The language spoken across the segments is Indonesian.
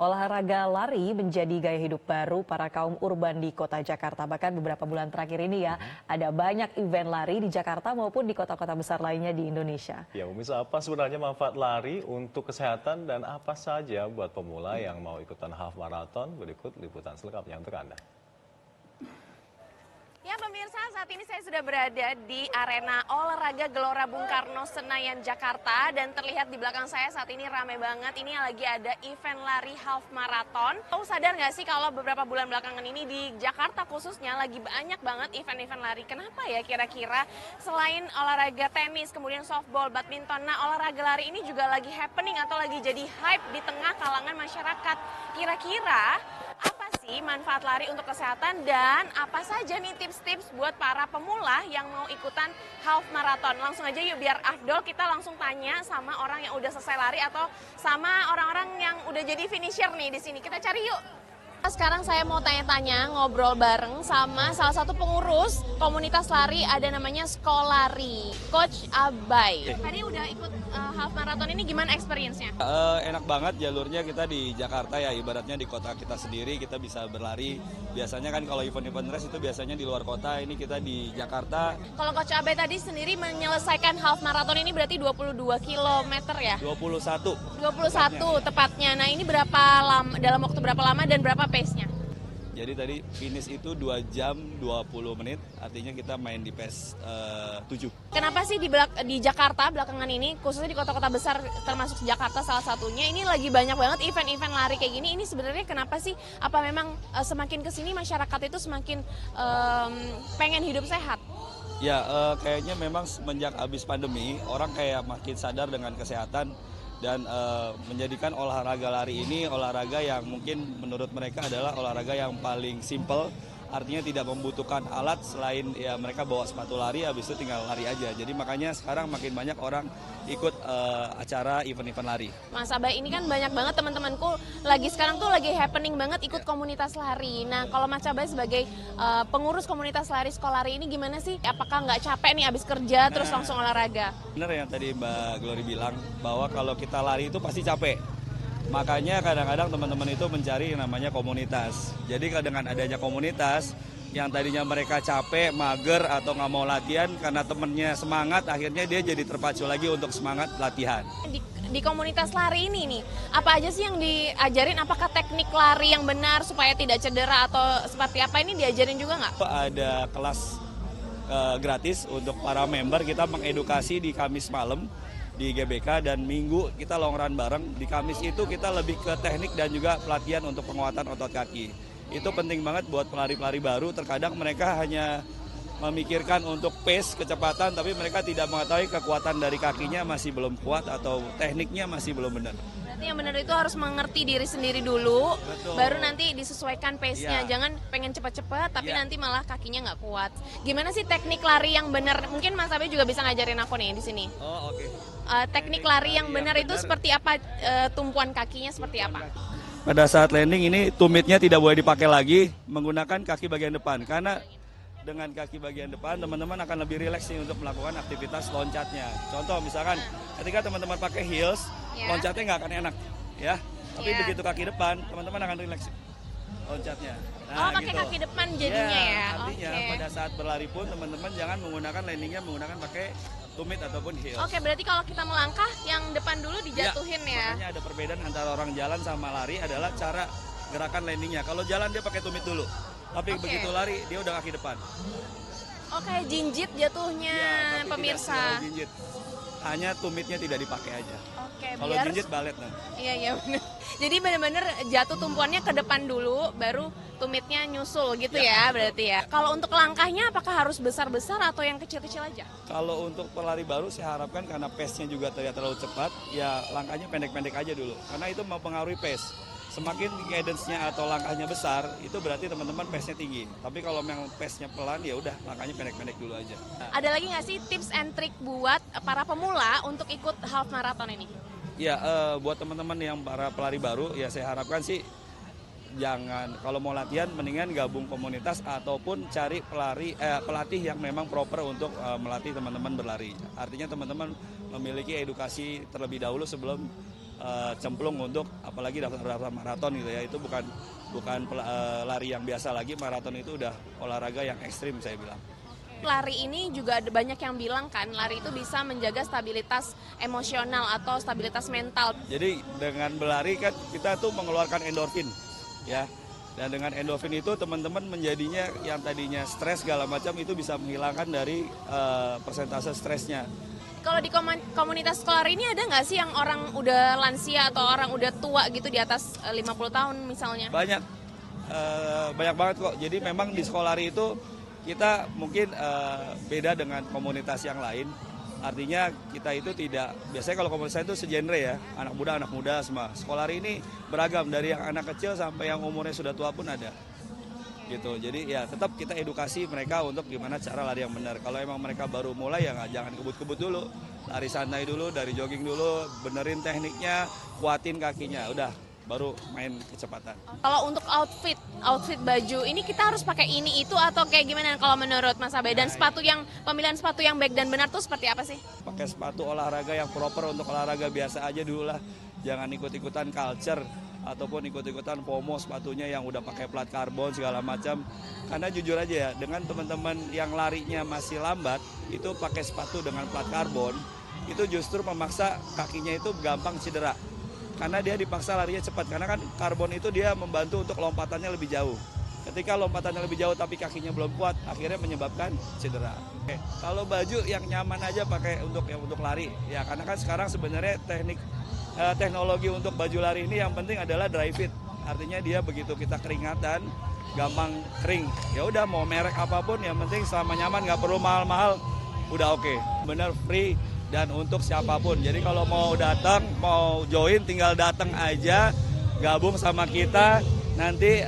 Olahraga lari menjadi gaya hidup baru para kaum urban di kota Jakarta. Bahkan beberapa bulan terakhir ini ya, ada banyak event lari di Jakarta maupun di kota-kota besar lainnya di Indonesia. Ya, Umi, apa sebenarnya manfaat lari untuk kesehatan dan apa saja buat pemula yang mau ikutan half marathon? Berikut liputan selengkapnya untuk Anda. Ya pemirsa, saat ini saya sudah berada di arena olahraga Gelora Bung Karno Senayan Jakarta dan terlihat di belakang saya saat ini ramai banget. Ini lagi ada event lari half marathon. Tahu sadar nggak sih kalau beberapa bulan belakangan ini di Jakarta khususnya lagi banyak banget event-event lari. Kenapa ya kira-kira? Selain olahraga tenis, kemudian softball, badminton, nah olahraga lari ini juga lagi happening atau lagi jadi hype di tengah kalangan masyarakat. Kira-kira apa sih manfaat lari untuk kesehatan dan apa saja nih tips-tips buat para pemula yang mau ikutan half marathon? Langsung aja yuk biar afdol kita langsung tanya sama orang yang udah selesai lari atau sama orang-orang yang udah jadi finisher nih di sini. Kita cari yuk. Sekarang saya mau tanya-tanya, ngobrol bareng sama salah satu pengurus komunitas lari, ada namanya Skolari, Coach Abai. Tadi udah ikut half marathon ini, gimana experience-nya? Enak banget jalurnya, kita di Jakarta ya, ibaratnya di kota kita sendiri kita bisa berlari. Biasanya kan kalau event-event race itu biasanya di luar kota, ini kita di Jakarta. Kalau Coach Abai tadi sendiri menyelesaikan half marathon ini berarti 22 km ya? 21 tepatnya. Nah ini berapa lama, dalam waktu berapa lama dan berapa pace-nya? Jadi tadi finish itu 2 jam 20 menit, artinya kita main di pace 7. Kenapa sih di Jakarta belakangan ini, khususnya di kota-kota besar termasuk Jakarta salah satunya, ini lagi banyak banget event-event lari kayak gini. Ini sebenarnya kenapa sih? Apa memang semakin kesini masyarakat itu semakin pengen hidup sehat? Ya kayaknya memang semenjak habis pandemi, orang kayak makin sadar dengan kesehatan. Dan menjadikan olahraga lari ini olahraga yang mungkin menurut mereka adalah olahraga yang paling simple, artinya tidak membutuhkan alat selain ya mereka bawa sepatu lari habis itu tinggal lari aja. Jadi makanya sekarang makin banyak orang ikut acara event-event lari. Mas Abai, ini kan banyak banget teman-temanku sekarang tuh lagi happening banget ikut komunitas lari. Nah kalau Mas Abai sebagai pengurus komunitas lari Skolari ini gimana sih? Apakah nggak capek nih abis kerja terus langsung olahraga? Bener yang tadi Mbak Glory bilang bahwa kalau kita lari itu pasti capek. Makanya kadang-kadang teman-teman itu mencari yang namanya komunitas. Jadi dengan adanya komunitas, yang tadinya mereka capek, mager, atau nggak mau latihan karena temennya semangat, akhirnya dia jadi terpacu lagi untuk semangat latihan. Di komunitas lari ini nih, apa aja sih yang diajarin? Apakah teknik lari yang benar supaya tidak cedera atau seperti apa ini diajarin juga nggak? Ada kelas gratis untuk para member, kita mengedukasi di Kamis malam di GBK dan Minggu kita long run bareng. Di Kamis itu kita lebih ke teknik dan juga pelatihan untuk penguatan otot kaki. Itu penting banget buat pelari-pelari baru, terkadang mereka hanya memikirkan untuk pace, kecepatan, tapi mereka tidak mengetahui kekuatan dari kakinya masih belum kuat atau tekniknya masih belum benar. Berarti yang benar itu harus mengerti diri sendiri dulu, betul. Baru nanti disesuaikan pace-nya. Ya. Jangan pengen cepat-cepat, tapi Ya. nanti malah kakinya nggak kuat. Gimana sih teknik lari yang benar? Mungkin Mas Abe juga bisa ngajarin aku nih di sini. Oh oke. Teknik lari yang benar itu seperti apa? Tumpuan kakinya seperti apa? Pada saat landing ini tumitnya tidak boleh dipakai lagi, menggunakan kaki bagian depan. Karena dengan kaki bagian depan teman-teman akan lebih rileks nih untuk melakukan aktivitas loncatnya. Contoh misalkan ketika teman-teman pakai heels, loncatnya nggak akan enak ya. Tapi begitu kaki depan, teman-teman akan rileks loncatnya. Nah, pakai kaki depan jadinya ya. Artinya pada saat berlari pun teman-teman jangan menggunakan landingnya menggunakan pakai tumit ataupun heels. Oke, berarti kalau kita melangkah yang depan dulu dijatuhin ya. Makanya ada perbedaan antara orang jalan sama lari adalah cara gerakan landingnya. Kalau jalan dia pakai tumit dulu, tapi begitu lari dia udah kaki depan. Oke, jinjit jatuhnya Ya, tapi pemirsa. tidak selalu jinjit. Hanya tumitnya tidak dipakai aja. Oke, Kalau biar jinjit balet nanti. Iya benar. Jadi benar-benar jatuh tumpuannya ke depan dulu, baru tumitnya nyusul gitu ya berarti ya. Kalau untuk langkahnya apakah harus besar-besar atau yang kecil-kecil aja? Kalau untuk pelari baru saya harapkan karena pace-nya juga tidak terlalu cepat, ya langkahnya pendek-pendek aja dulu. Karena itu mempengaruhi pace. Semakin cadence-nya atau langkahnya besar, itu berarti teman-teman pace-nya tinggi. Tapi kalau memang pace-nya pelan, ya udah langkahnya pendek-pendek dulu aja. Ada lagi nggak sih tips and trick buat para pemula untuk ikut half marathon ini? Ya, buat teman-teman yang para pelari baru, ya saya harapkan sih jangan, kalau mau latihan mendingan gabung komunitas ataupun cari pelatih yang memang proper untuk melatih teman-teman berlari. Artinya teman-teman memiliki edukasi terlebih dahulu sebelum cemplung untuk apalagi daftar maraton gitu ya. Itu bukan lari yang biasa lagi, maraton itu udah olahraga yang ekstrim saya bilang. Lari ini juga ada banyak yang bilang kan, lari itu bisa menjaga stabilitas emosional atau stabilitas mental. Jadi dengan berlari kan kita tuh mengeluarkan endorfin ya. Dan dengan endorfin itu teman-teman menjadinya yang tadinya stres segala macam itu bisa menghilangkan dari persentase stresnya. Kalau di komunitas lari ini ada nggak sih yang orang udah lansia atau orang udah tua gitu di atas 50 tahun misalnya? Banyak banget kok. Jadi memang di sekolah lari itu kita mungkin beda dengan komunitas yang lain. Artinya kita itu tidak, biasanya kalau komunitas itu segenre ya, anak muda semua. Sekolah lari ini beragam, dari yang anak kecil sampai yang umurnya sudah tua pun ada. Gitu. Jadi ya tetap kita edukasi mereka untuk gimana cara lari yang benar. Kalau emang mereka baru mulai ya jangan kebut-kebut dulu. Lari santai dulu, dari jogging dulu, benerin tekniknya, kuatin kakinya, udah baru main kecepatan. Kalau untuk outfit baju ini kita harus pakai ini itu atau kayak gimana kalau menurut Mas Abe? Dan pemilihan sepatu yang baik dan benar tuh seperti apa sih? Pakai sepatu olahraga yang proper untuk olahraga biasa aja dulu lah. Jangan ikut-ikutan culture ataupun ikut-ikutan FOMO sepatunya yang udah pakai plat karbon segala macam. Karena jujur aja ya, dengan teman-teman yang larinya masih lambat, itu pakai sepatu dengan plat karbon, itu justru memaksa kakinya itu gampang cedera. Karena dia dipaksa larinya cepat, karena kan karbon itu dia membantu untuk lompatannya lebih jauh. Ketika lompatannya lebih jauh tapi kakinya belum kuat, akhirnya menyebabkan cedera. Oke. Kalau baju yang nyaman aja pakai untuk lari, ya karena kan sekarang sebenarnya teknologi untuk baju lari ini yang penting adalah dry fit. Artinya dia begitu kita keringatan, gampang kering. Ya udah mau merek apapun, yang penting selama nyaman, nggak perlu mahal-mahal, udah oke. Bener free. Dan untuk siapapun, jadi kalau mau datang, mau join, tinggal datang aja, gabung sama kita, nanti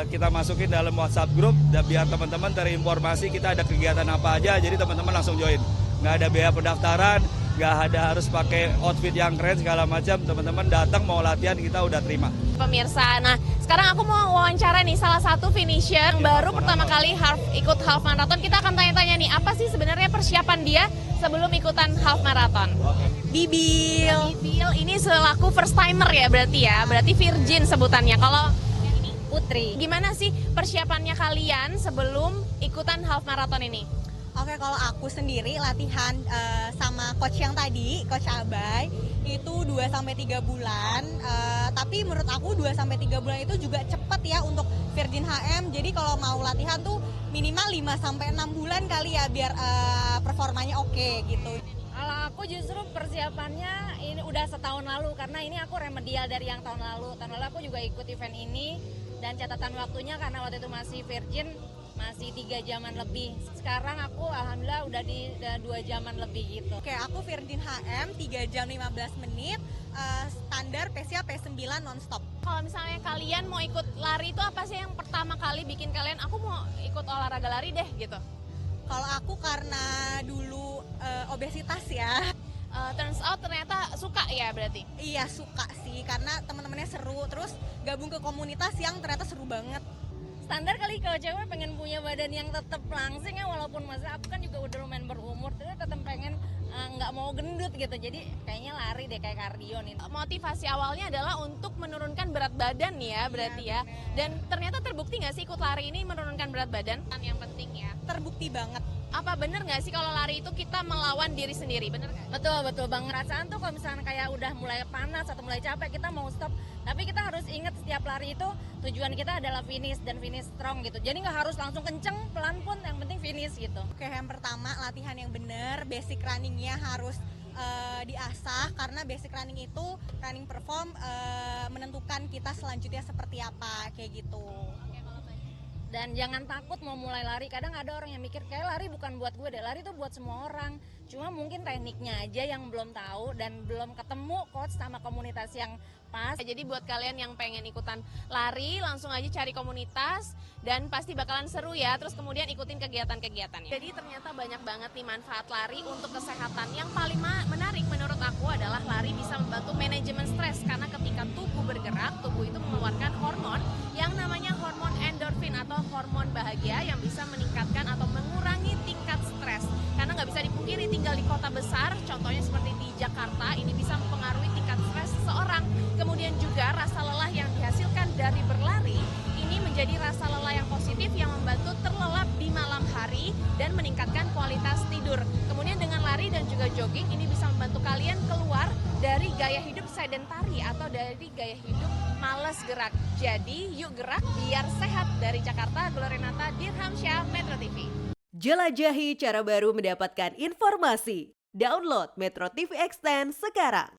kita masukin dalam WhatsApp grup, biar teman-teman terinformasi kita ada kegiatan apa aja, jadi teman-teman langsung join. Nggak ada biaya pendaftaran, nggak ada harus pakai outfit yang keren segala macam, teman-teman datang mau latihan kita udah terima. Pemirsa, nah sekarang aku mau wawancara nih salah satu finisher yang baru pertama kali ikut half marathon. Kita akan tanya-tanya nih, apa sih sebenarnya persiapan dia sebelum ikutan half marathon? Bibil ini selaku first timer ya berarti virgin sebutannya. Kalau Putri, gimana sih persiapannya kalian sebelum ikutan half marathon ini? Oke, kalau aku sendiri latihan sama coach yang tadi, Coach Abai, itu 2-3 bulan. Tapi menurut aku 2-3 bulan itu juga cepat ya untuk Virgin HM. Jadi kalau mau latihan tuh minimal 5-6 bulan kali ya biar performanya oke gitu. Kalau aku justru persiapannya ini udah setahun lalu, karena ini aku remedial dari yang tahun lalu. Tahun lalu aku juga ikut event ini, dan catatan waktunya karena waktu itu masih virgin, masih 3 jaman lebih. Sekarang aku alhamdulillah udah di 2 jaman lebih gitu. Oke, aku Virgin HM 3 jam 15 menit, standar pace-nya P9 non-stop. Kalau misalnya kalian mau ikut lari itu apa sih yang pertama kali bikin kalian, aku mau ikut olahraga lari deh gitu? Kalau aku karena dulu obesitas ya. Turns out ternyata suka ya berarti? Iya suka sih, karena teman-temannya seru, terus gabung ke komunitas yang ternyata seru banget. Standar kali kalau cewek pengen punya badan yang tetap langsing ya, walaupun masa aku kan juga udah lumayan berumur, tapi tetap pengen nggak mau gendut gitu, jadi kayaknya lari deh kayak kardio nih. Motivasi awalnya adalah untuk menurunkan berat badan ya berarti ya, dan ternyata terbukti nggak sih ikut lari ini menurunkan berat badan? Kan yang penting ya. Terbukti banget. Apa bener nggak sih kalau lari itu kita melawan diri sendiri, bener nggak? Betul banget. Perasaan tuh kalau misalnya kayak udah mulai panas atau mulai capek, kita mau stop, tapi kita harus ingat setiap lari itu tujuan kita adalah finish dan finish strong gitu. Jadi nggak harus langsung kenceng, pelan pun, yang penting finish gitu. Oke, yang pertama latihan yang benar, basic runningnya harus diasah, karena basic running itu running perform menentukan kita selanjutnya seperti apa kayak gitu. Dan jangan takut mau mulai lari. Kadang ada orang yang mikir kayak lari bukan buat gue deh, lari itu buat semua orang. Cuma mungkin tekniknya aja yang belum tahu dan belum ketemu coach sama komunitas yang pas. Jadi buat kalian yang pengen ikutan lari, langsung aja cari komunitas dan pasti bakalan seru ya. Terus kemudian ikutin kegiatan-kegiatannya. Jadi ternyata banyak banget nih manfaat lari untuk kesehatan. Yang paling menarik menurut aku adalah lari bisa membantu manajemen stres, karena ketika tubuh bergerak, tubuh itu mengeluarkan hormon yang namanya hormon endorfin atau hormon bahagia yang bisa meningkatkan atau mengurangi tingkat stres. Karena nggak bisa dipungkiri tinggal di kota besar, contohnya seperti di Jakarta, ini bisa mempengaruhi tingkat stres seseorang. menjadi rasa lelah yang positif yang membantu terlelap di malam hari dan meningkatkan kualitas tidur. Kemudian dengan lari dan juga jogging ini bisa membantu kalian keluar dari gaya hidup sedentari atau dari gaya hidup malas gerak. Jadi yuk gerak biar sehat. Dari Jakarta, Glorenata Dirhamsyah, Metro TV. Jelajahi cara baru mendapatkan informasi. Download Metro TV Extend sekarang.